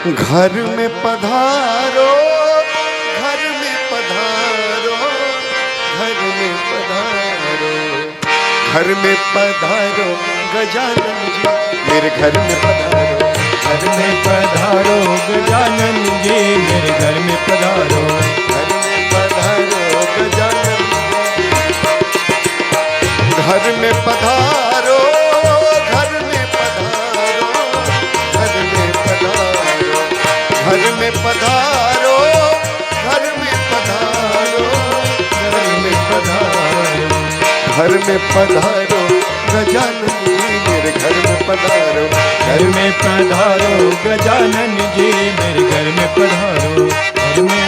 घर में पधारो, घर में पधारो, घर में पधारो, घर में पधारो गजानन जी मेरे घर में पधारो, घर में पधारो गजानन जी मेरे घर में पधारो, घर में पधारो गजानन जी, घर में पधारो, घर में पधारो, घर में पधारो, घर में पधारो, घर में पधारो, घर में पधारो, घर में पधारो गजानन जी मेरे घर में पधारो, घर में पधारो गजानन जी मेरे घर में पधारो, घर में